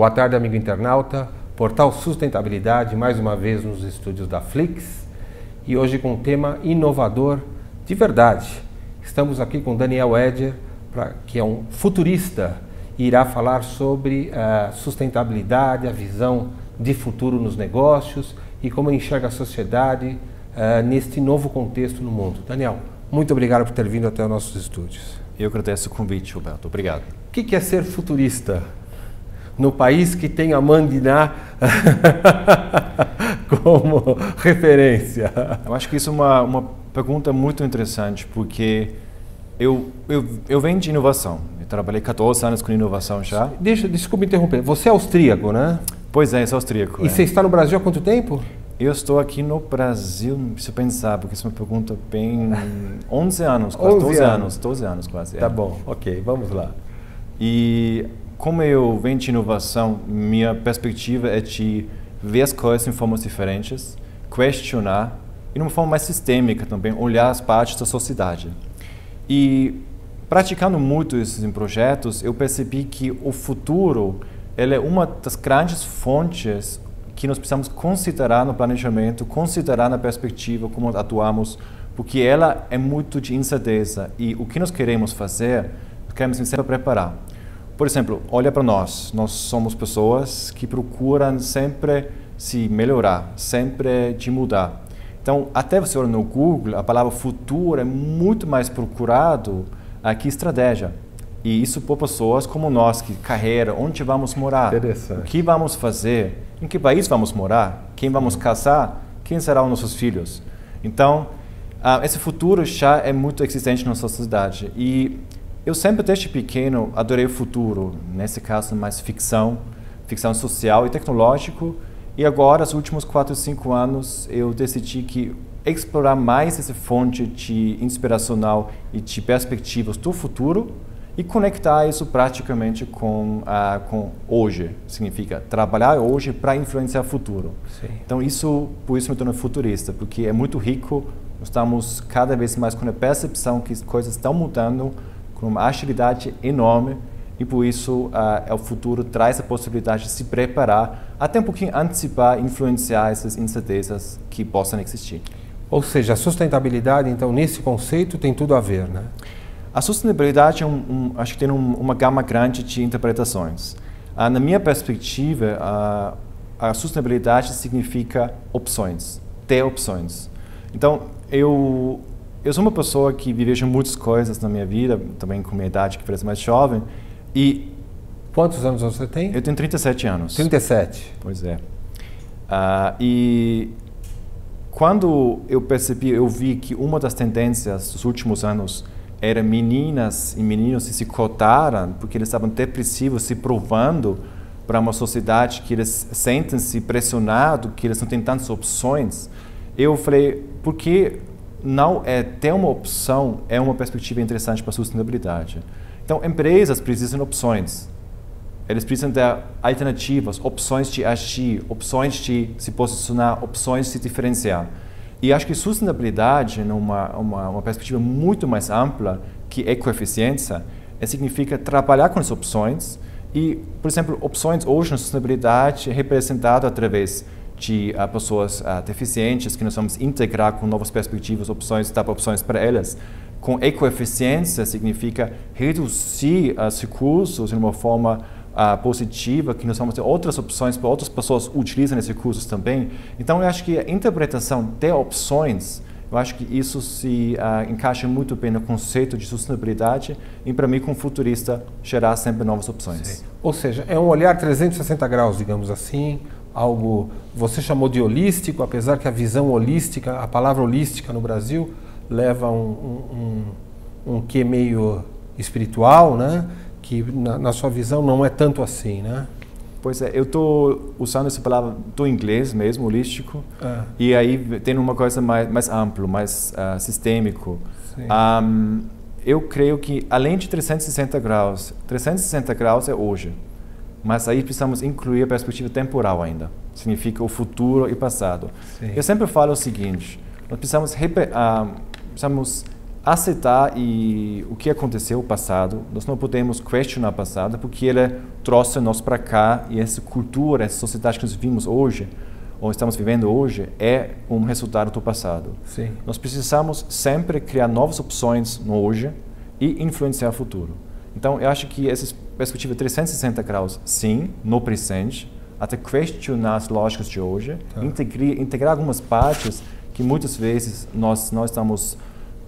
Boa tarde, amigo internauta. Portal Sustentabilidade, mais uma vez nos estúdios da Flix. E hoje com um tema inovador de verdade. Estamos aqui com Daniel Eder, que é um futurista e irá falar sobre a sustentabilidade, a visão de futuro nos negócios e como enxerga a sociedade neste novo contexto no mundo. Daniel, muito obrigado por ter vindo até os nossos estúdios. Eu agradeço o convite, Roberto. Obrigado. O que é ser futurista no país que tem a Mandiná como referência? Eu acho que isso é uma pergunta muito interessante, porque eu venho de inovação. Eu trabalhei 14 anos com inovação já. Desculpe interromper. Você é austríaco, né? Pois é, sou austríaco. E você está no Brasil há quanto tempo? Eu estou aqui no Brasil, preciso pensar, porque isso é uma pergunta bem... 11 anos, quase 12 anos quase. Tá bom, ok, vamos lá. E como eu venho de inovação, minha perspectiva é de ver as coisas em formas diferentes, questionar e de uma forma mais sistêmica também, olhar as partes da sociedade. E praticando muito esses projetos, eu percebi que o futuro ele é uma das grandes fontes que nós precisamos considerar no planejamento, considerar na perspectiva como atuamos, porque ela é muito de incerteza e o que nós queremos fazer, queremos sempre preparar. Por exemplo, olha para nós somos pessoas que procuram sempre se melhorar, sempre de mudar. Então, até você olha no Google, a palavra futuro é muito mais procurado que estratégia. E isso por pessoas como nós, que carreira, onde vamos morar, o que vamos fazer, em que país vamos morar, quem vamos casar, quem serão nossos filhos. Então, esse futuro já é muito existente na nossa sociedade. E eu sempre, desde pequeno, adorei o futuro, nesse caso mais ficção social e tecnológico. E agora, nos últimos 4, 5 anos, eu decidi que explorar mais essa fonte de inspiracional e de perspectivas do futuro e conectar isso praticamente com hoje. Significa trabalhar hoje para influenciar o futuro. Sim. Então, por isso me torno futurista, porque é muito rico, nós estamos cada vez mais com a percepção que as coisas estão mudando com uma agilidade enorme e por isso o futuro traz a possibilidade de se preparar, até um pouquinho antecipar, influenciar essas incertezas que possam existir. Ou seja, a sustentabilidade, então, nesse conceito tem tudo a ver, né? A sustentabilidade acho que tem uma gama grande de interpretações. Na minha perspectiva, a sustentabilidade significa opções, ter opções. Então, eu sou uma pessoa que viveja muitas coisas na minha vida, também com minha idade, que parece mais jovem. E quantos anos você tem? Eu tenho 37 anos. 37. Pois é. E quando eu vi que uma das tendências dos últimos anos era meninas e meninos que se cotaram porque eles estavam depressivos, se provando para uma sociedade que eles sentem-se pressionados, que eles não têm tantas opções. Eu falei, por que não ter uma opção é uma perspectiva interessante para a sustentabilidade? Então, empresas precisam de opções. Eles precisam ter alternativas, opções de agir, opções de se posicionar, opções de se diferenciar. E acho que sustentabilidade, numa perspectiva muito mais ampla que ecoeficiência, significa trabalhar com as opções e, por exemplo, opções hoje na sustentabilidade é representado através de pessoas deficientes que nós vamos integrar com novas perspectivas, opções, dar opções para elas. Com ecoeficiência significa reduzir os recursos de uma forma positiva, que nós vamos ter outras opções para outras pessoas utilizam esses recursos também. Então, eu acho que a interpretação de opções, eu acho que isso se encaixa muito bem no conceito de sustentabilidade e, para mim, como futurista, gerar sempre novas opções. Sim. Ou seja, é um olhar 360 graus, digamos assim, algo, você chamou de holístico, apesar que a visão holística, a palavra holística no Brasil, leva um quê meio espiritual, né? Que na sua visão não é tanto assim, né? Pois é, eu estou usando essa palavra do inglês mesmo, holístico, e aí tem uma coisa mais ampla, mais sistêmico. Eu creio que além de 360 graus é hoje, mas aí precisamos incluir a perspectiva temporal ainda. Significa o futuro e passado. Sim. Eu sempre falo o seguinte, nós precisamos aceitar o que aconteceu no passado. Nós não podemos questionar o passado, porque ele trouxe nós para cá, e essa cultura, essa sociedade que nós vivemos hoje, ou estamos vivendo hoje, é um resultado do passado. Sim. Nós precisamos sempre criar novas opções no hoje e influenciar o futuro. Então, eu acho que essa perspectiva 360 graus, sim, no presente, até questionar as lógicas de hoje, integrar algumas partes que muitas vezes nós não estamos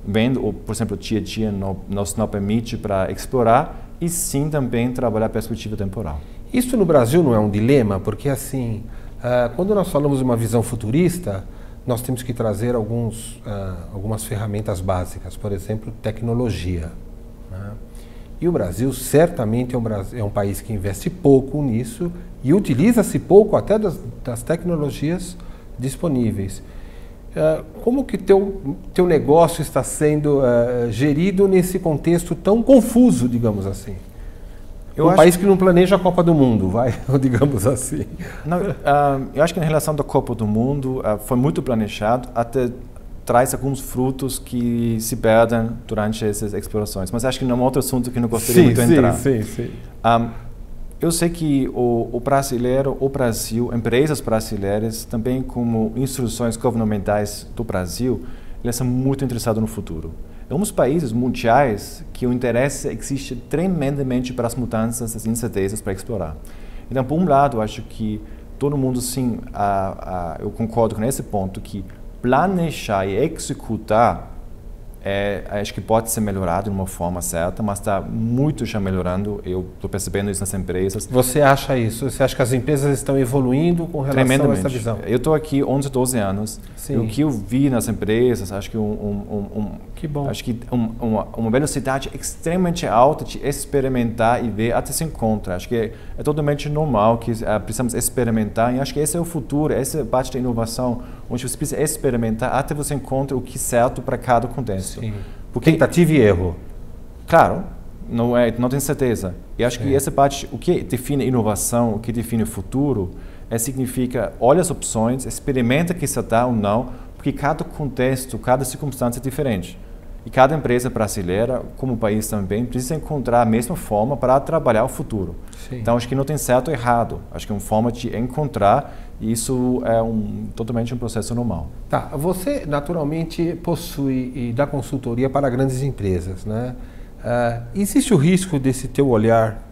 vendo, ou, por exemplo, o dia a dia nos não permite para explorar, e sim também trabalhar a perspectiva temporal. Isso no Brasil não é um dilema, porque assim, quando nós falamos de uma visão futurista, nós temos que trazer algumas ferramentas básicas, por exemplo, tecnologia, né? E o Brasil certamente é um país que investe pouco nisso e utiliza-se pouco até das tecnologias disponíveis. Como que teu negócio está sendo gerido nesse contexto tão confuso, digamos assim? Um país que não planeja a Copa do Mundo, digamos assim. Não, eu acho que em relação à Copa do Mundo foi muito planejado, até traz alguns frutos que se perdem durante essas explorações. Mas acho que não é um outro assunto que não gostaria muito de entrar. Sim. Eu sei que o Brasil, empresas brasileiras, também como instituições governamentais do Brasil, eles são muito interessados no futuro. É um dos países mundiais que o interesse existe tremendamente para as mudanças, as incertezas para explorar. Então, por um lado, acho que todo mundo, sim, eu concordo com esse ponto, que planejar e executar acho que pode ser melhorado de uma forma certa, mas está muito já melhorando. Eu estou percebendo isso nas empresas. Você acha isso? Você acha que as empresas estão evoluindo com relação a essa visão? Eu estou aqui 11, 12 anos. Sim. O que eu vi nas empresas, acho que que bom. Acho que uma velocidade extremamente alta de experimentar e ver até se encontra. Acho que é totalmente normal que precisamos experimentar, e acho que esse é o futuro, essa é a parte da inovação, onde você precisa experimentar até você encontra o que é certo para cada contexto. Sim. Porque tentativa e erro. Claro, não tenho certeza. E acho que essa parte, o que define inovação, o que define o futuro, significa olha as opções, experimenta que isso dá ou não, porque cada contexto, cada circunstância é diferente. E cada empresa brasileira, como o país também, precisa encontrar a mesma forma para trabalhar o futuro. Sim. Então, acho que não tem certo ou errado. Acho que é uma forma de encontrar, e isso é totalmente um processo normal. Tá, você naturalmente possui e dá consultoria para grandes empresas, né? Existe o risco desse teu olhar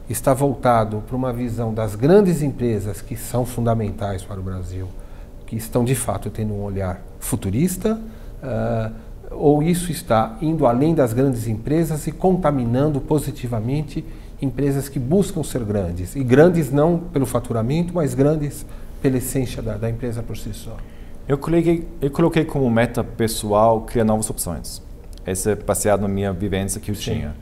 estar voltado para uma visão das grandes empresas que são fundamentais para o Brasil, que estão de fato tendo um olhar futurista, ou isso está indo além das grandes empresas e contaminando positivamente empresas que buscam ser grandes, e grandes não pelo faturamento, mas grandes pela essência da empresa por si só? Eu coloquei como meta pessoal criar novas opções. Essa é baseado na minha vivência que eu tinha.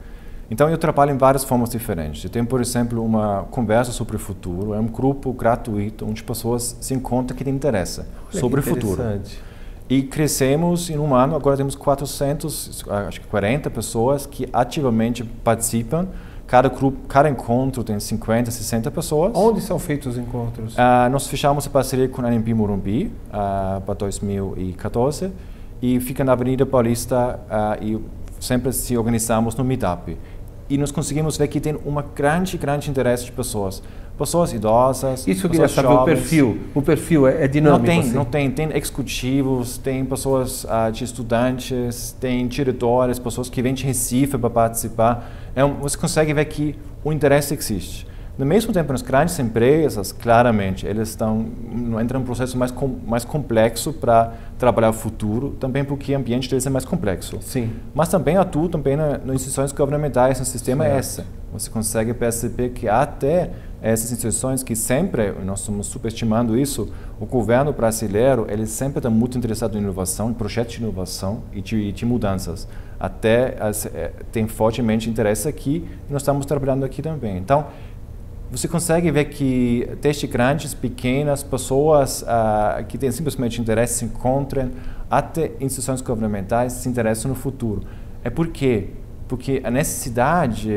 Então, eu trabalho em várias formas diferentes. Eu tenho, por exemplo, uma conversa sobre o futuro. É um grupo gratuito onde pessoas se encontram que têm interesse sobre o futuro. E crescemos em um ano, agora temos 440 pessoas que ativamente participam. Cada encontro tem 50, 60 pessoas. Onde são feitos os encontros? Nós fechamos a parceria com a ANP Morumbi para 2014 e fica na Avenida Paulista e sempre se organizamos no Meetup. E nós conseguimos ver que tem grande interesse de pessoas. Pessoas idosas, isso eu queria saber, o perfil é dinâmico? Não tem executivos, tem pessoas de estudantes, tem diretores, pessoas que vêm de Recife para participar. Você consegue ver que o interesse existe. No mesmo tempo, nas grandes empresas, claramente, eles entram num processo mais complexo para trabalhar o futuro, também porque o ambiente deles é mais complexo. Sim. Mas também atuam nas instituições governamentais, no sistema esse. Você consegue perceber que até essas instituições que sempre, nós estamos superestimando isso, o governo brasileiro, ele sempre está muito interessado em inovação, em projetos de inovação e de mudanças. Até tem fortemente interesse aqui, e nós estamos trabalhando aqui também. Então, você consegue ver que desde grandes, pequenas, pessoas que têm simplesmente interesse se encontram, até instituições governamentais se interessam no futuro. Por quê? Porque a necessidade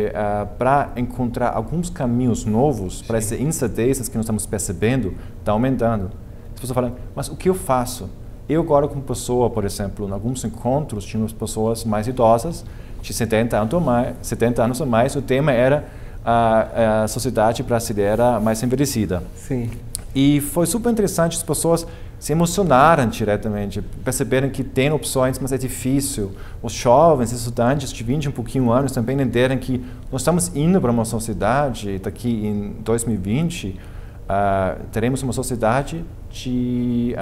para encontrar alguns caminhos novos para essas incertezas que nós estamos percebendo está aumentando. As pessoas falam, mas o que eu faço? eu agora como pessoa, por exemplo, em alguns encontros, tínhamos pessoas mais idosas, de 70 anos ou mais, o tema era a sociedade brasileira mais envelhecida. Sim. E foi super interessante, as pessoas se emocionaram diretamente, perceberam que tem opções, mas é difícil. Os jovens, estudantes de 20 e um pouquinho anos também entenderam que nós estamos indo para uma sociedade, daqui em 2020, teremos uma sociedade de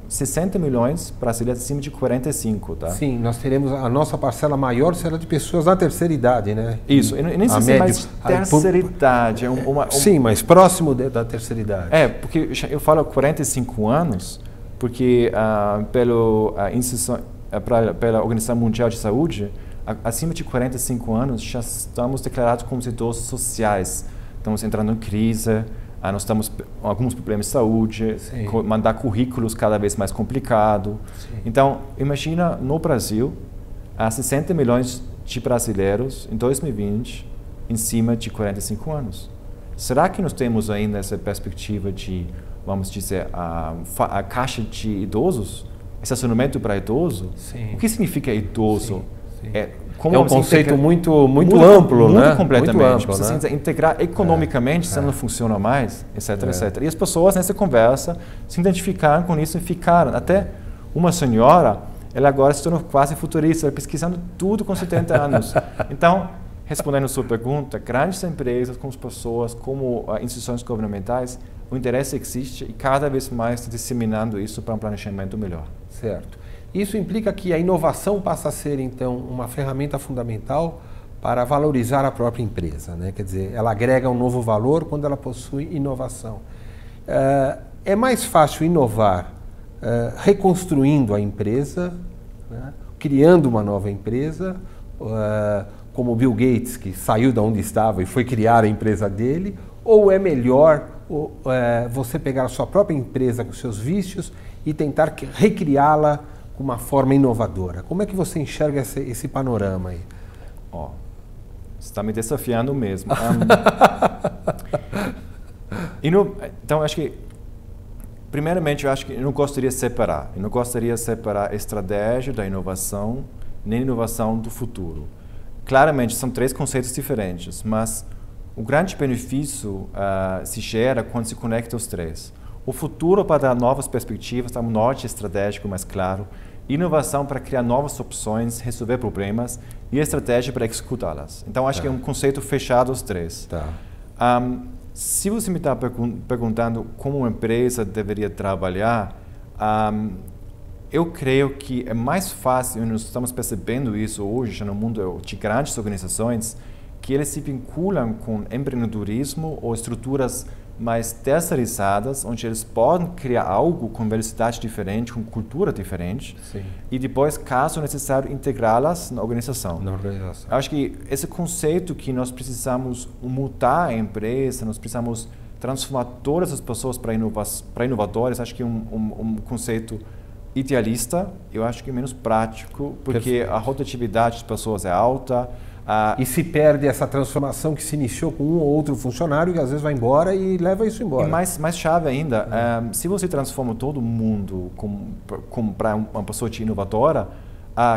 60 milhões brasileiros acima de 45, tá? Sim, nós teremos a nossa parcela maior será de pessoas na terceira idade, né? Isso, eu nem sei se é mais terceira idade. Sim, mas próximo da terceira idade. Porque eu falo 45 anos, porque pela Organização Mundial de Saúde, acima de 45 anos já estamos declarados como idosos sociais. Estamos entrando em crise, nós estamos com alguns problemas de saúde, mandar currículos cada vez mais complicado. Sim. Então, imagina no Brasil, 60 milhões de brasileiros em 2020, em cima de 45 anos. Será que nós temos ainda essa perspectiva de, vamos dizer, a caixa de idosos, estacionamento para idoso? Sim. O que significa idoso? Sim. Como é um conceito muito amplo, né? Muito completamente. Muito amplo, precisa, né? integrar economicamente, se não funciona mais, etc, etc. E as pessoas nessa conversa se identificaram com isso e ficaram. Até uma senhora, ela agora se tornou quase futurista, pesquisando tudo com 70 anos. Então, respondendo a sua pergunta, grandes empresas, como as pessoas, como instituições governamentais, o interesse existe e cada vez mais está disseminando isso para um planejamento melhor. Certo. Isso implica que a inovação passa a ser, então, uma ferramenta fundamental para valorizar a própria empresa, né? Quer dizer, ela agrega um novo valor quando ela possui inovação. É mais fácil inovar reconstruindo a empresa, né? Criando uma nova empresa, como Bill Gates, que saiu de onde estava e foi criar a empresa dele, ou é melhor você pegar a sua própria empresa com seus vícios e tentar recriá-la com uma forma inovadora? Como é que você enxerga esse panorama aí? Você está me desafiando mesmo. Então, acho que, primeiramente, eu não gostaria de separar. Eu não gostaria de separar a estratégia da inovação nem a inovação do futuro. Claramente, são três conceitos diferentes, mas o grande benefício se gera quando se conecta os três. O futuro para dar novas perspectivas, dar um norte estratégico mais claro, inovação para criar novas opções, resolver problemas e a estratégia para executá-las. Então, acho que é um conceito fechado os três. Se você me está perguntando como uma empresa deveria trabalhar, eu creio que é mais fácil, e nós estamos percebendo isso hoje já no mundo de grandes organizações, que eles se vinculam com empreendedorismo ou estruturas mais terceirizadas, onde eles podem criar algo com velocidade diferente, com cultura diferente, e depois, caso necessário, integrá-las na organização. Eu acho que esse conceito que nós precisamos mudar a empresa, nós precisamos transformar todas as pessoas para inovadores, acho que é um conceito idealista, eu acho que é menos prático, porque a rotatividade das pessoas é alta. E se perde essa transformação que se iniciou com um ou outro funcionário que às vezes vai embora e leva isso embora. E mais chave ainda, se você transforma todo mundo para uma pessoa inovadora,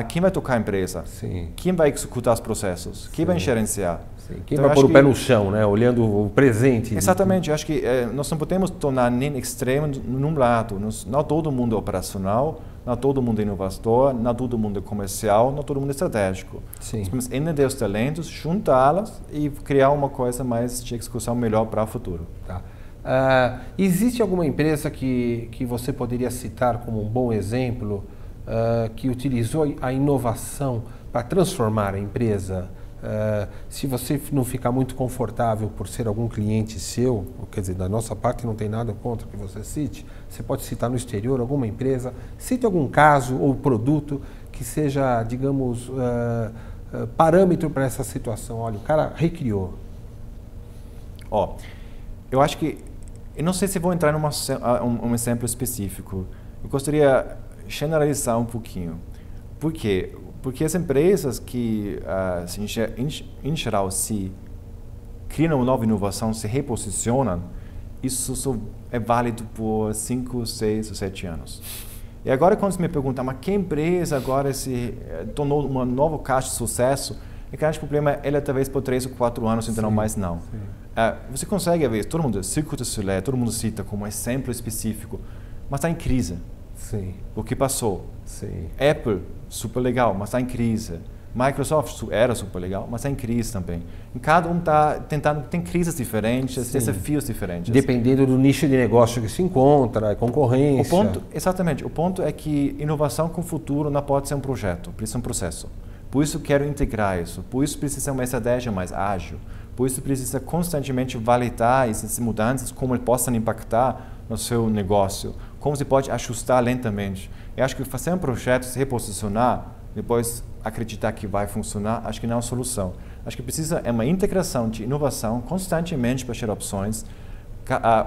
quem vai tocar a empresa? Sim. Quem vai executar os processos? Quem vai gerenciar? Sim. Quem vai pôr o pé no chão, né? Olhando o presente. Exatamente. Eu acho que nós não podemos tornar nem extremo num lado. Não todo mundo é operacional, não todo mundo é inovador, não todo mundo é comercial, não todo mundo é estratégico. Sim. Nós podemos entender os talentos, juntá-las e criar uma coisa mais de execução melhor para o futuro. Existe alguma empresa que você poderia citar como um bom exemplo que utilizou a inovação para transformar a empresa? Se você não ficar muito confortável por ser algum cliente seu, quer dizer, da nossa parte não tem nada contra que você cite, você pode citar no exterior alguma empresa, cite algum caso ou produto que seja, digamos, parâmetro para essa situação. Olha, o cara recriou. Eu acho que, eu não sei se vou entrar em um exemplo específico, eu gostaria de generalizar um pouquinho. Por quê? Porque as empresas que, em geral, se criam uma nova inovação, se reposicionam, isso só é válido por 5, 6 ou 7 anos. E agora quando você me pergunta, mas que empresa agora se tornou uma nova caixa de sucesso, o grande problema é ela talvez por 3 ou 4 anos, então não mais não. Você consegue ver, todo mundo, Cirque du Soleil, todo mundo cita como exemplo específico, mas está em crise. Sim. O que passou? Sim. Apple, super legal, mas está em crise. Microsoft era super legal, mas está em crise também. E cada um está tentando, tem crises diferentes, desafios diferentes. Dependendo do nicho de negócio que se encontra, concorrência. Exatamente. O ponto é que inovação com o futuro não pode ser um projeto, precisa ser um processo. Por isso quero integrar isso, por isso precisa ser uma estratégia mais ágil, por isso precisa constantemente validar essas mudanças, como eles possam impactar no seu negócio, como você pode ajustar lentamente. Eu acho que fazer um projeto, se reposicionar, depois acreditar que vai funcionar, acho que não é uma solução. Acho que precisa é uma integração de inovação constantemente para gerar opções,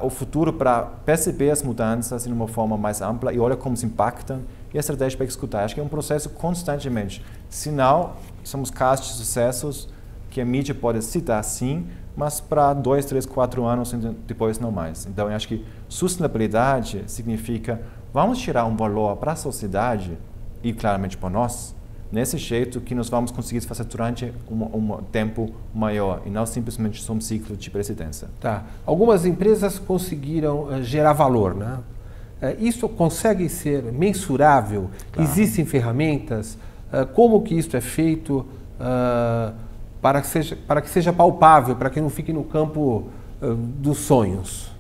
o futuro para perceber as mudanças de uma forma mais ampla e olhar como se impactam e a estratégia para executar. Acho que é um processo constantemente. Senão, somos casos de sucessos que a mídia pode citar sim, mas para 2, 3, 4 anos depois não mais. Então, eu acho que sustentabilidade significa vamos tirar um valor para a sociedade e claramente para nós, nesse jeito que nós vamos conseguir fazer durante um tempo maior e não simplesmente só um ciclo de presidência. Tá. Algumas empresas conseguiram gerar valor, né? Isso consegue ser mensurável? Claro. Existem ferramentas? Como que isso é feito para que seja palpável, para que não fique no campo dos sonhos?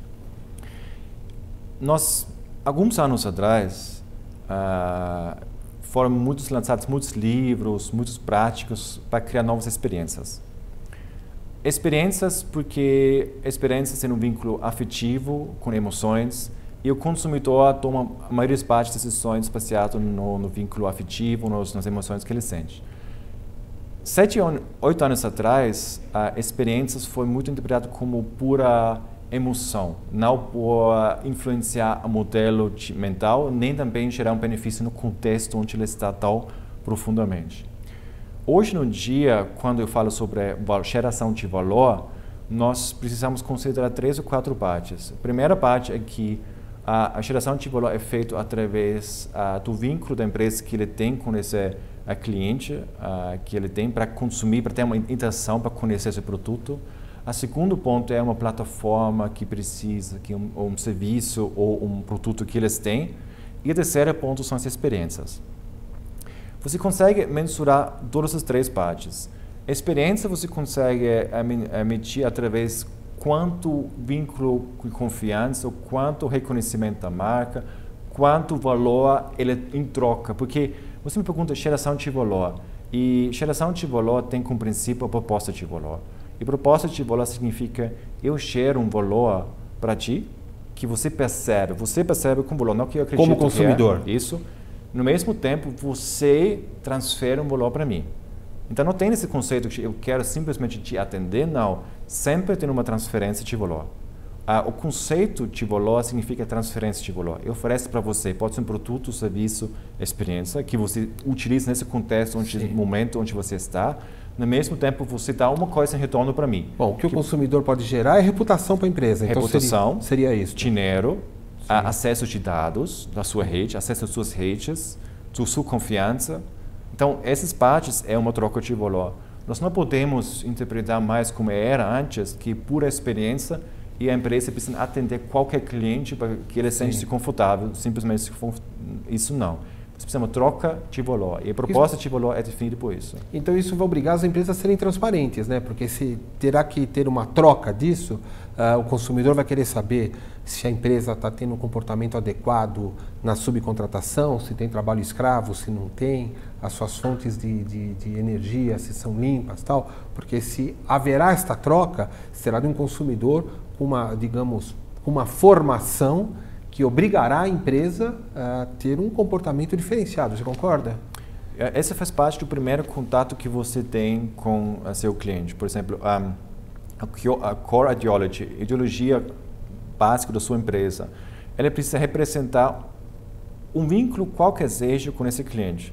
Nós, alguns anos atrás, foram lançados muitos livros, muitos práticos para criar novas experiências. Experiências porque experiências têm um vínculo afetivo com emoções e o consumidor toma a maioria das partes das decisões baseado no vínculo afetivo, nas emoções que ele sente. 7, 8 anos atrás, experiências foi muito interpretado como pura emoção, não por influenciar o modelo mental, nem também gerar um benefício no contexto onde ele está tão profundamente. Hoje no dia, quando eu falo sobre geração de valor, nós precisamos considerar 3 ou 4 partes. A primeira parte é que a geração de valor é feita através do vínculo da empresa que ele tem com esse cliente, que ele tem para consumir, para ter uma interação, para conhecer esse produto. O segundo ponto é uma plataforma que precisa, que um serviço ou um produto que eles têm. E o terceiro ponto são as experiências. Você consegue mensurar todas as 3 partes. A experiência você consegue medir através quanto vínculo de confiança, quanto reconhecimento da marca, quanto valor ele em troca. Porque você me pergunta geração de valor. E geração de valor tem como princípio a proposta de valor. E proposta de valor significa eu gero um valor para ti que você percebe com valor, não que eu acredito como consumidor. Que é isso. No mesmo tempo, você transfere um valor para mim. Então não tem esse conceito que eu quero simplesmente te atender, não. Sempre tem uma transferência de valor. O conceito de valor significa transferência de valor. Eu ofereço para você, pode ser um produto, serviço, experiência, que você utiliza nesse contexto, no momento onde você está. No mesmo tempo, você dá uma coisa em retorno para mim. Bom, o que o consumidor pode gerar é reputação para a empresa. Reputação, então seria isso. Dinheiro, acesso de dados da sua rede, acesso às suas redes, sua confiança. Então, essas partes é uma troca de valor. Nós não podemos interpretar mais como era antes, que pura experiência e a empresa precisa atender qualquer cliente para que ele sente-se confortável, simplesmente isso não. Você precisa de uma troca de valor e a proposta de valor é definida por isso. Então isso vai obrigar as empresas a serem transparentes, né? Porque se terá que ter uma troca disso, o consumidor vai querer saber se a empresa está tendo um comportamento adequado na subcontratação, se tem trabalho escravo, se não tem, as suas fontes de energia, se são limpas, tal. Porque se haverá esta troca, será de um consumidor com uma formação que obrigará a empresa a ter um comportamento diferenciado. Você concorda? Essa faz parte do primeiro contato que você tem com seu cliente. Por exemplo, a core ideology, ideologia básica da sua empresa, ela precisa representar um vínculo qualquer seja com esse cliente.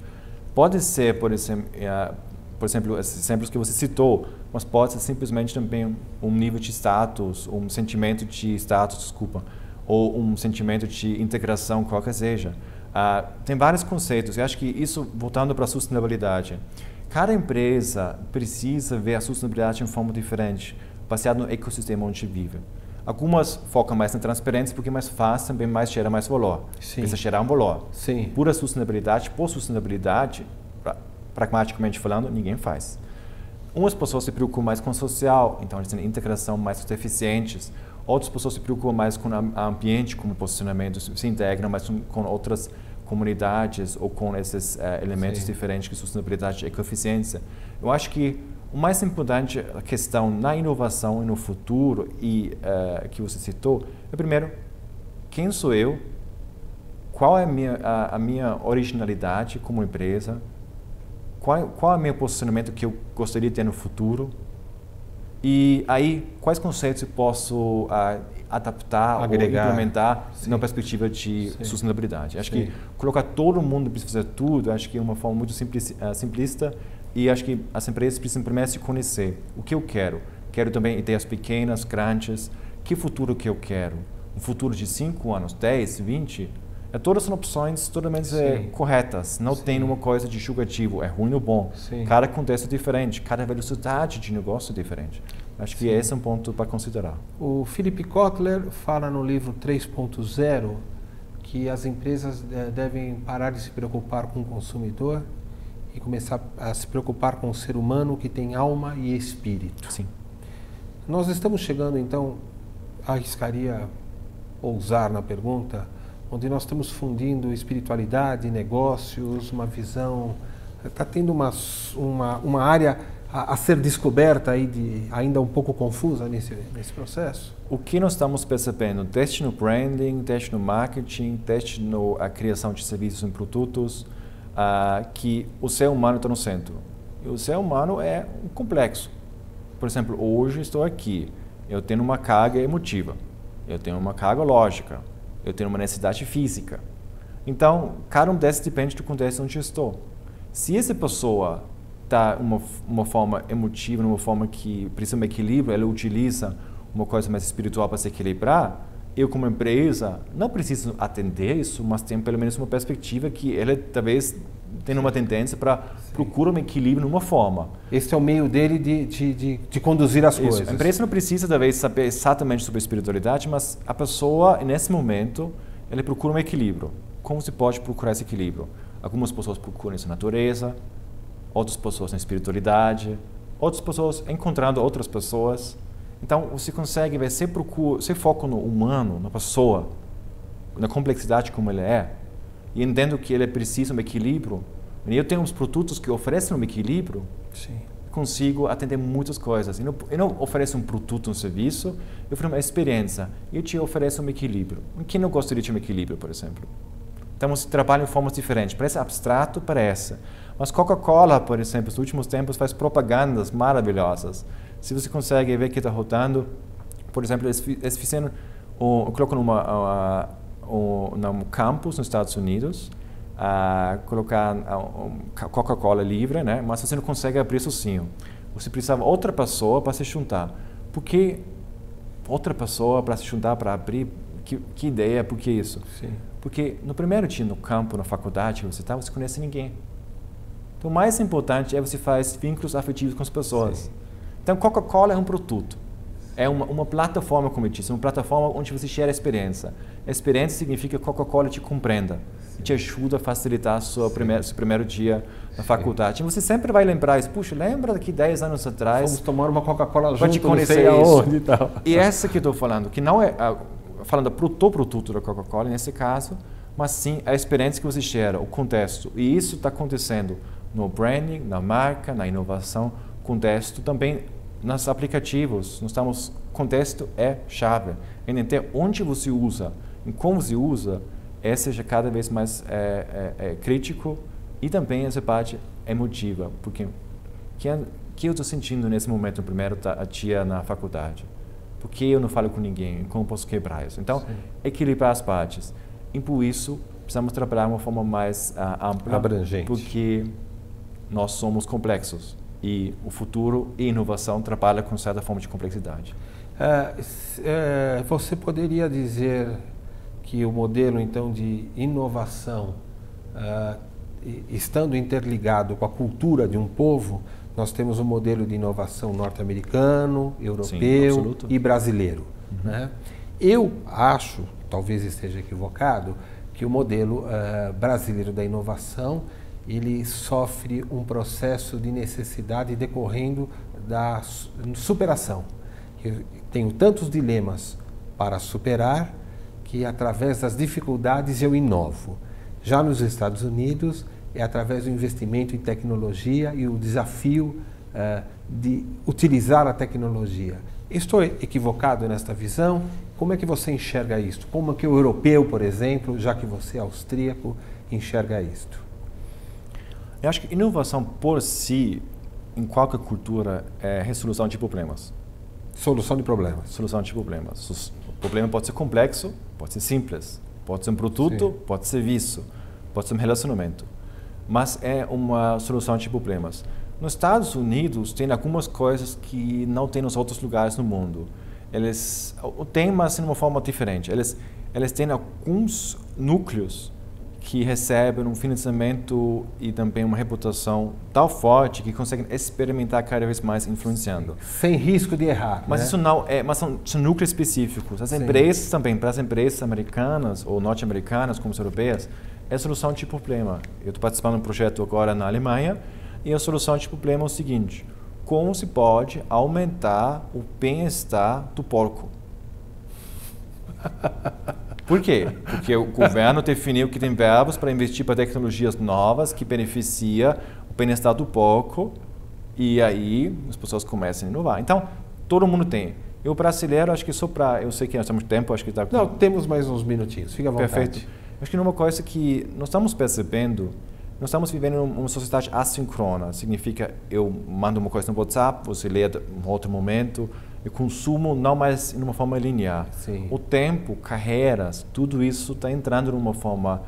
Pode ser, por exemplo, esses exemplos que você citou, mas pode ser simplesmente também um nível de status, um sentimento de status, ou um sentimento de integração, qualquer seja. Tem vários conceitos. Eu acho que isso, voltando para a sustentabilidade, cada empresa precisa ver a sustentabilidade de uma forma diferente, baseado no ecossistema onde vive. Algumas focam mais na transparência porque é mais fácil, também gera mais valor. Sim. Precisa gerar um valor. Sim. Pura sustentabilidade, por sustentabilidade, pragmaticamente falando, ninguém faz. Umas pessoas se preocupam mais com o social, então eles têm integração mais eficientes. Outras pessoas se preocupam mais com o ambiente, como posicionamento, se integram mais com outras comunidades ou com esses elementos diferentes que sustentabilidade e ecoeficiência. Eu acho que o mais importante a questão na inovação e no futuro e que você citou é primeiro, quem sou eu? Qual é a minha originalidade como empresa? Qual é o meu posicionamento que eu gostaria de ter no futuro? E aí, quais conceitos eu posso adaptar agregar, ou implementar na perspectiva de sustentabilidade? Acho que colocar todo mundo para fazer tudo, acho que é uma forma muito simplista e acho que as empresas precisam primeiro se conhecer. O que eu quero? Quero também ideias pequenas, grandes. Que futuro que eu quero? Um futuro de 5 anos, 10, 20? Todas são opções totalmente corretas. Não tem uma coisa de julgativo, é ruim ou bom. Sim. Cada contexto é diferente, cada velocidade de negócio é diferente. Acho que esse é um ponto para considerar. O Philip Kotler fala no livro 3.0 que as empresas devem parar de se preocupar com o consumidor e começar a se preocupar com o ser humano que tem alma e espírito. Sim. Nós estamos chegando, então, arriscaria ousar na pergunta, onde nós estamos fundindo espiritualidade, negócios, uma visão. Está tendo uma área a ser descoberta aí ainda um pouco confusa nesse processo? O que nós estamos percebendo, teste no branding, teste no marketing, teste na criação de serviços e produtos, que o ser humano está no centro. E o ser humano é um complexo. Por exemplo, hoje estou aqui, eu tenho uma carga emotiva, eu tenho uma carga lógica, eu tenho uma necessidade física. Então, cada um desses depende do contexto onde eu estou. Se essa pessoa está uma forma emotiva, numa forma que precisa de um equilíbrio, ela utiliza uma coisa mais espiritual para se equilibrar, eu como empresa não preciso atender isso, mas tenho pelo menos uma perspectiva que ela talvez tenha uma tendência para procurar um equilíbrio numa forma. Esse é o meio dele de conduzir as coisas. A empresa não precisa talvez saber exatamente sobre a espiritualidade, mas a pessoa nesse momento ela procura um equilíbrio. Como se pode procurar esse equilíbrio? Algumas pessoas procuram isso na natureza, outras pessoas na espiritualidade, outras pessoas encontrando outras pessoas. Então, você consegue ver, você foca no humano, na pessoa, na complexidade como ele é, e entendo que ele precisa de um equilíbrio. E eu tenho uns produtos que oferecem um equilíbrio, consigo atender muitas coisas. Eu não ofereço um produto, um serviço, eu ofereço uma experiência. Eu te ofereço um equilíbrio. Quem não gostaria de um equilíbrio, por exemplo? Então, você trabalha em formas diferentes. Parece abstrato, parece. Mas Coca-Cola, por exemplo, nos últimos tempos faz propagandas maravilhosas. Se você consegue ver que está rodando, por exemplo, eles fizeram, colocam num campus nos Estados Unidos, colocar Coca-Cola livre, né? Mas você não consegue abrir sozinho. Você precisava de outra pessoa para se juntar. Por que outra pessoa para se juntar, para abrir? Que ideia, por que isso? Sim. Porque no primeiro dia no campo, na faculdade que você está, você conhece ninguém. Então, o mais importante é você faz vínculos afetivos com as pessoas. Sim. Então, Coca-Cola é um produto. É uma plataforma, como eu disse, uma plataforma onde você gera experiência. A experiência significa que Coca-Cola te compreenda, te ajuda a facilitar seu primeiro dia na faculdade. E você sempre vai lembrar isso. Puxa, lembra daqui 10 anos atrás? Vamos tomar uma Coca-Cola junto, te conhecer aonde e tal. E essa que eu estou falando, que não é falando do produto da Coca-Cola nesse caso, mas sim a experiência que você gera, o contexto. E isso está acontecendo no branding, na marca, na inovação, contexto também nos aplicativos. Contexto é chave. Entender onde você usa e como você usa, seja cada vez mais crítico e também essa parte emotiva. Porque que eu estou sentindo nesse momento, no primeiro dia na faculdade? Por que eu não falo com ninguém? Como posso quebrar isso? Então, equilibrar as partes. E por isso, precisamos trabalhar de uma forma mais ampla. Abrangente. Porque nós somos complexos. E o futuro e inovação trabalham com certa forma de complexidade. Você poderia dizer que o modelo, então, de inovação estando interligado com a cultura de um povo, nós temos um modelo de inovação norte-americano, europeu e brasileiro. Né? Eu acho, talvez esteja equivocado, que o modelo brasileiro da inovação ele sofre um processo de necessidade decorrendo da superação. Eu tenho tantos dilemas para superar que através das dificuldades eu inovo. Já nos Estados Unidos é através do investimento em tecnologia e o desafio de utilizar a tecnologia. Estou equivocado nesta visão? Como é que você enxerga isto? Como é que o europeu, por exemplo, já que você é austríaco, enxerga isto? Eu acho que inovação por si, em qualquer cultura, é resolução de problemas. Solução de problemas. Solução de problemas. O problema pode ser complexo, pode ser simples, pode ser um produto, Sim. pode ser serviço, pode ser um relacionamento. Mas é uma solução de problemas. Nos Estados Unidos, tem algumas coisas que não tem nos outros lugares no mundo. Eles têm, mas de uma forma diferente. Eles têm alguns núcleos que recebem um financiamento e também uma reputação tão forte que conseguem experimentar cada vez mais influenciando. Sem risco de errar. Mas né? isso não é, mas são núcleos específicos. As empresas também, para as empresas americanas ou norte-americanas, como as europeias, é solução de problema. Eu estou participando de um projeto agora na Alemanha e a solução de problema é o seguinte: como se pode aumentar o bem-estar do porco? Por quê? Porque o governo definiu que tem verbos para investir para tecnologias novas que beneficiam o bem-estar do porco e aí as pessoas começam a inovar. Então, todo mundo tem. Eu brasileiro, acho que só para... Eu sei que nós temos tempo, acho que está... Não, temos mais uns minutinhos, fica à vontade. Perfeito. Acho que uma coisa que nós estamos percebendo, nós estamos vivendo uma sociedade assíncrona. Significa, eu mando uma coisa no WhatsApp, você lê em outro momento, eu consumo não mais de uma forma linear. Sim. O tempo, carreiras, tudo isso está entrando de uma forma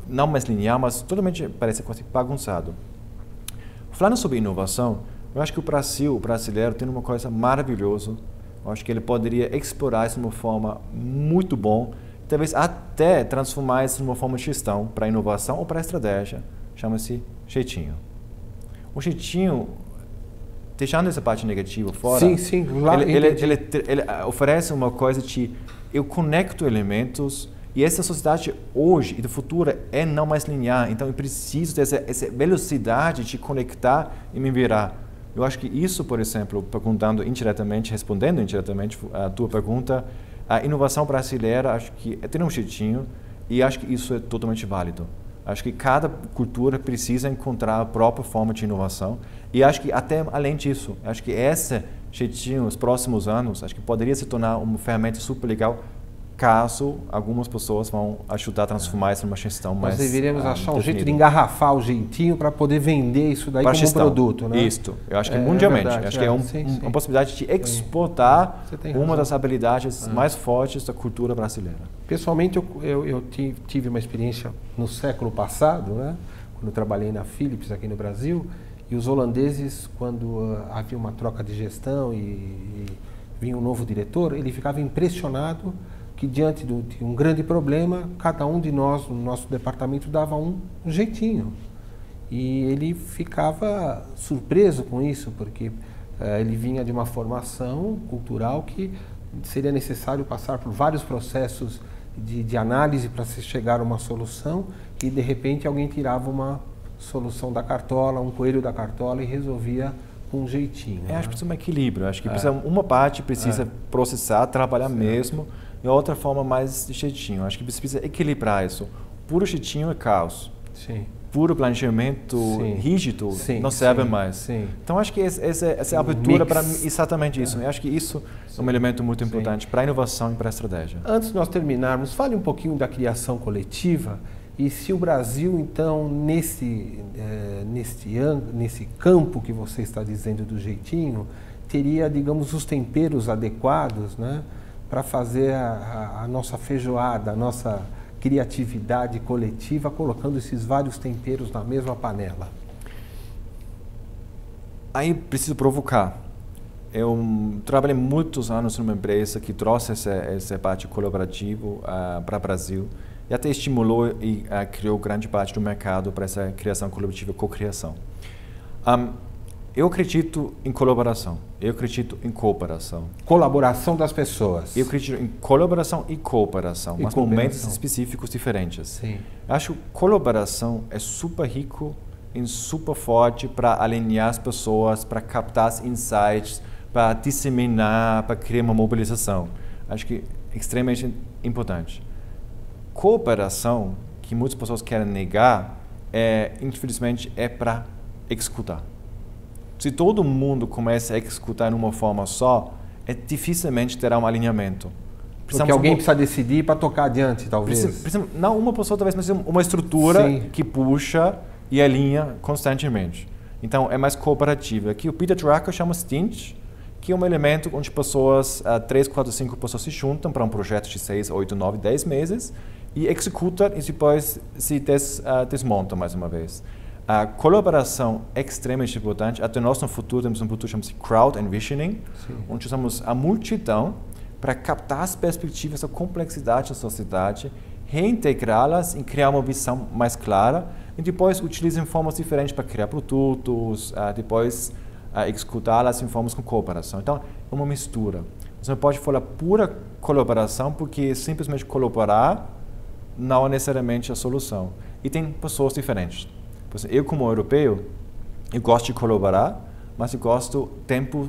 não mais linear, mas totalmente parece quase bagunçado. Falando sobre inovação, eu acho que o brasileiro, tem uma coisa maravilhosa. Eu acho que ele poderia explorar isso de uma forma muito boa, talvez até transformar isso numa forma de gestão para inovação ou para estratégia. Chama-se jeitinho. O jeitinho, deixando essa parte negativa fora, sim, ele oferece uma coisa de eu conecto elementos e essa sociedade hoje e do futuro é não mais linear, então eu preciso dessa velocidade de conectar e me virar. Eu acho que isso, por exemplo, respondendo indiretamente a tua pergunta, a inovação brasileira, acho que tem um jeitinho e acho que isso é totalmente válido. Acho que cada cultura precisa encontrar a própria forma de inovação e acho que até além disso, acho que esse jeitinho, nos próximos anos, acho que poderia se tornar uma ferramenta super legal caso algumas pessoas vão ajudar a transformar isso numa gestão mais... Nós deveríamos achar um jeito de engarrafar o jeitinho para poder vender isso daí como um produto, né? Isso, eu acho que mundialmente, verdade, acho que é uma possibilidade de exportar uma das habilidades mais fortes da cultura brasileira. Pessoalmente, eu tive uma experiência no século passado, né? Quando eu trabalhei na Philips aqui no Brasil, e os holandeses, quando havia uma troca de gestão e vinha um novo diretor, ele ficava impressionado que diante de um grande problema, cada um de nós, no nosso departamento, dava um jeitinho. E ele ficava surpreso com isso, porque ele vinha de uma formação cultural que seria necessário passar por vários processos de análise para se chegar a uma solução e, de repente, alguém tirava uma solução da cartola, um coelho da cartola e resolvia com um jeitinho. Acho que precisa de um equilíbrio. Acho que uma parte precisa processar, trabalhar mesmo, e a outra forma mais de jeitinho. Acho que precisa equilibrar isso. Puro jeitinho é caos. Sim. Puro planejamento rígido não serve mais. Sim. Então, acho que essa abertura para exatamente isso. Eu acho que isso é um elemento muito importante para a inovação e para a estratégia. Antes de nós terminarmos, fale um pouquinho da criação coletiva e se o Brasil, então, nesse campo que você está dizendo do jeitinho, teria, digamos, os temperos adequados, né, para fazer a nossa feijoada, a nossa criatividade coletiva, colocando esses vários temperos na mesma panela. Aí preciso provocar. Eu trabalhei muitos anos numa empresa que trouxe essa parte colaborativa para o Brasil e até estimulou e criou grande parte do mercado para essa criação colaborativa, co-criação. Eu acredito em colaboração, eu acredito em cooperação. Colaboração das pessoas. Eu acredito em colaboração e cooperação, mas momentos específicos diferentes. Sim. Eu acho que colaboração é super rico e super forte para alinhar as pessoas, para captar os insights, para disseminar, para criar uma mobilização. Acho que é extremamente importante. Cooperação, que muitas pessoas querem negar, infelizmente, é para executar. Se todo mundo começa a executar de uma forma só, dificilmente terá um alinhamento. Porque alguém precisa decidir para tocar adiante, talvez. Não uma pessoa, talvez, mas uma estrutura Sim. que puxa e alinha constantemente. Então, é mais cooperativo. Aqui o Peter Drucker chama Stint, que é um elemento onde pessoas, 3, 4, 5 pessoas se juntam para um projeto de 6, 8, 9, 10 meses e executam e depois se desmontam mais uma vez. A colaboração é extremamente importante. Até nós no futuro temos um produto que chama-se Crowd Envisioning, onde usamos a multidão para captar as perspectivas da complexidade da sociedade, reintegrá-las e criar uma visão mais clara e depois utilizar formas diferentes para criar produtos, depois executá-las em formas com cooperação. Então, é uma mistura. Você não pode falar pura colaboração porque simplesmente colaborar não é necessariamente a solução. E tem pessoas diferentes. Eu, como europeu, eu gosto de colaborar, mas eu gosto do tempo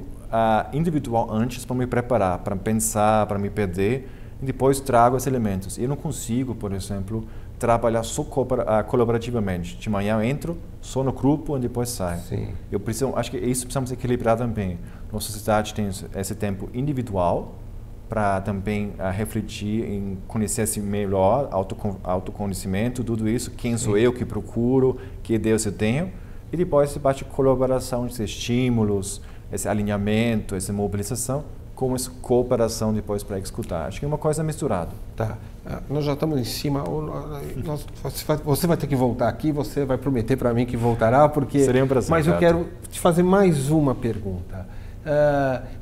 individual antes para me preparar, para pensar, para me perder, e depois trago os elementos. Eu não consigo, por exemplo, trabalhar só colaborativamente. De manhã eu entro, só no grupo e depois saio. Acho que isso precisamos equilibrar também. Nossa sociedade tem esse tempo individual para também refletir em conhecer-se melhor, autoconhecimento, tudo isso, quem sou eu, que procuro, que Deus eu tenho, e depois essa parte de colaboração, esses estímulos, esse alinhamento, essa mobilização, com essa cooperação depois para executar. Acho que é uma coisa misturada. Tá. Nós já estamos em cima. Você vai ter que voltar aqui, você vai prometer para mim que voltará, porque... Seria um prazer. Mas eu quero te fazer mais uma pergunta.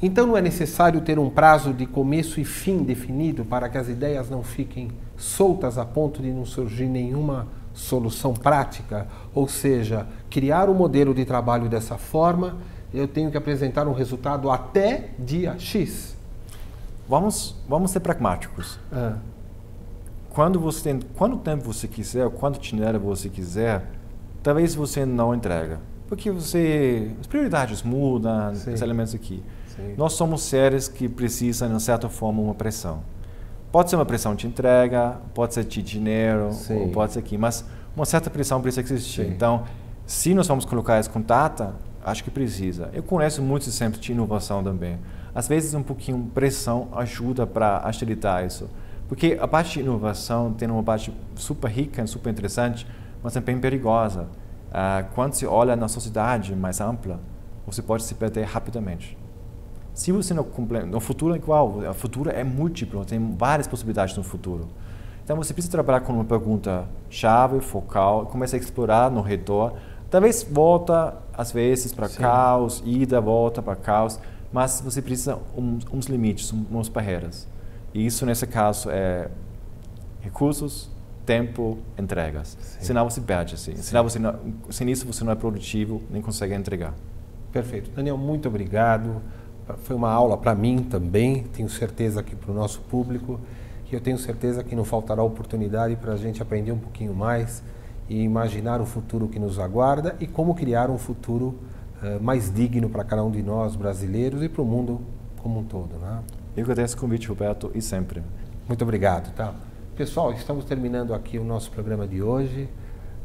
Então não é necessário ter um prazo de começo e fim definido para que as ideias não fiquem soltas a ponto de não surgir nenhuma solução prática? Ou seja, criar um modelo de trabalho dessa forma, eu tenho que apresentar um resultado até dia X. Vamos ser pragmáticos. Quanto tempo você quiser, quanto dinheiro você quiser, talvez você não entrega. Porque as prioridades mudam, os elementos aqui. Nós somos seres que precisam, de certa forma, uma pressão. Pode ser uma pressão de entrega, pode ser de dinheiro, ou pode ser aqui, mas uma certa pressão precisa existir. Então, se nós vamos colocar isso com data, acho que precisa. Eu conheço muitos exemplos de inovação também. Às vezes, um pouquinho de pressão ajuda para agilitar isso. Porque a parte de inovação tem uma parte super rica, super interessante, mas também perigosa. Quando se olha na sociedade mais ampla, você pode se perder rapidamente. Se você não no futuro é igual, o futuro é múltiplo, tem várias possibilidades no futuro. Então você precisa trabalhar com uma pergunta chave, focal, começa a explorar no redor. Talvez volta às vezes para caos, ida, volta para caos, mas você precisa uns limites, umas barreiras. E isso nesse caso é recursos, tempo, entregas. Senão você perde. Senão sem isso você não é produtivo, nem consegue entregar. Perfeito. Daniel, muito obrigado. Foi uma aula para mim também, tenho certeza que para o nosso público, e eu tenho certeza que não faltará oportunidade para a gente aprender um pouquinho mais e imaginar o futuro que nos aguarda e como criar um futuro mais digno para cada um de nós brasileiros e para o mundo como um todo, né? Eu agradeço o convite, Roberto, e sempre. Muito obrigado. Tá? Pessoal, estamos terminando aqui o nosso programa de hoje.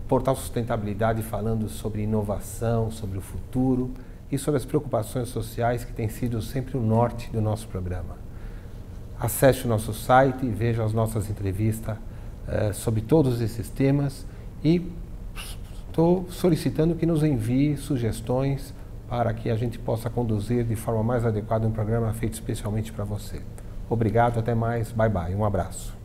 Portal Sustentabilidade falando sobre inovação, sobre o futuro e sobre as preocupações sociais que têm sido sempre o norte do nosso programa. Acesse o nosso site e veja as nossas entrevistas sobre todos esses temas e estou solicitando que nos envie sugestões para que a gente possa conduzir de forma mais adequada um programa feito especialmente para você. Obrigado, até mais, bye bye, um abraço.